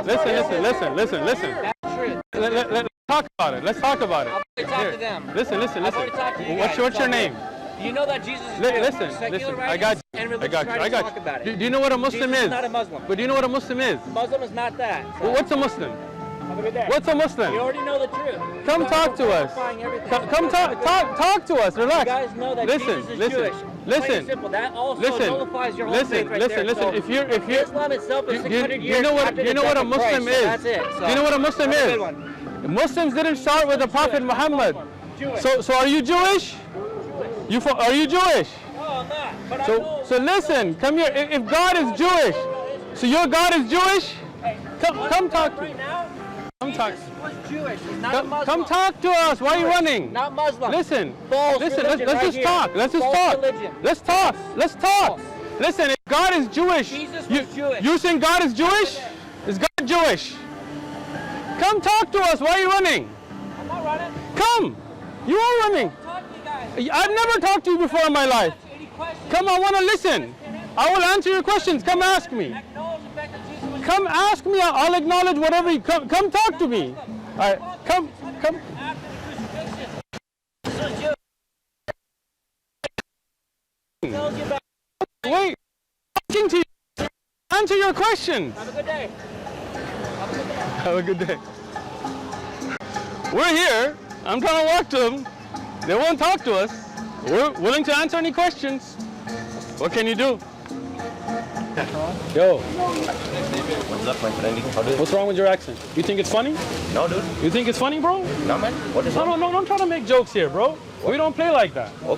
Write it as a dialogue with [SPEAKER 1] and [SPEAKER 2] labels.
[SPEAKER 1] Listen.
[SPEAKER 2] That's true.
[SPEAKER 1] Let's talk about it. Let's talk about it.
[SPEAKER 2] I've already talked to them.
[SPEAKER 1] Listen.
[SPEAKER 2] I've already talked to you
[SPEAKER 1] What's
[SPEAKER 2] guys.
[SPEAKER 1] your name?
[SPEAKER 2] You know that Jesus is
[SPEAKER 1] Listen.
[SPEAKER 2] secular
[SPEAKER 1] I got you.
[SPEAKER 2] and religious right to talk about it.
[SPEAKER 1] Do you know what a Muslim
[SPEAKER 2] Jesus
[SPEAKER 1] is?
[SPEAKER 2] is not a Muslim.
[SPEAKER 1] But do you know what a Muslim is?
[SPEAKER 2] Muslim is not that. So.
[SPEAKER 1] Well, what's a Muslim?
[SPEAKER 2] Have a good day.
[SPEAKER 1] What's a Muslim?
[SPEAKER 2] You already know the truth.
[SPEAKER 1] Come talk to us. Come talk to us. Relax.
[SPEAKER 2] You guys know that Jesus is Jewish. Plain and simple. That also nullifies your whole faith right there.
[SPEAKER 1] Listen. If you're
[SPEAKER 2] Islam itself is 600 years
[SPEAKER 1] do you know what a Muslim is?
[SPEAKER 2] That's it. So,
[SPEAKER 1] do you know what a Muslim is? Muslims didn't start with the Prophet Muhammad. So are you Jewish? Are you Jewish?
[SPEAKER 2] No, I'm not. But
[SPEAKER 1] So listen, come here. If God is Jewish, so your God is Jewish? Come talk to me. Come talk.
[SPEAKER 2] Was Jewish. He's not a Muslim.
[SPEAKER 1] Come talk to us. Why are you running?
[SPEAKER 2] Not Muslim.
[SPEAKER 1] Listen.
[SPEAKER 2] False
[SPEAKER 1] Listen.
[SPEAKER 2] religion
[SPEAKER 1] Let's
[SPEAKER 2] right
[SPEAKER 1] just
[SPEAKER 2] here.
[SPEAKER 1] talk. Let's just
[SPEAKER 2] False
[SPEAKER 1] talk.
[SPEAKER 2] religion.
[SPEAKER 1] Let's talk. Let's talk.
[SPEAKER 2] False.
[SPEAKER 1] Listen. If God is Jewish,
[SPEAKER 2] Jesus was Jewish.
[SPEAKER 1] You saying God is Jewish? Is God Jewish? Come talk to us. Why are you running?
[SPEAKER 2] I'm not running.
[SPEAKER 1] Come. You are running.
[SPEAKER 2] Talk to you guys.
[SPEAKER 1] I've never talked to you before in my life. Come, I want to listen. I will answer your questions. Come ask me. Come ask me. I'll acknowledge whatever you come talk to me. All right. Come. Wait. Talking to you. Answer your questions.
[SPEAKER 2] Have a good day.
[SPEAKER 1] Have a good day. We're here. I'm trying to walk to them. They won't talk to us. We're willing to answer any questions. What can you do? Yo.
[SPEAKER 3] What's up, my friend?
[SPEAKER 1] What's wrong with your accent? You think it's funny?
[SPEAKER 3] No, dude.
[SPEAKER 1] You think it's funny, bro?
[SPEAKER 3] No, man. What is
[SPEAKER 1] No, don't try to make jokes here, bro. We don't play like that.
[SPEAKER 3] Okay.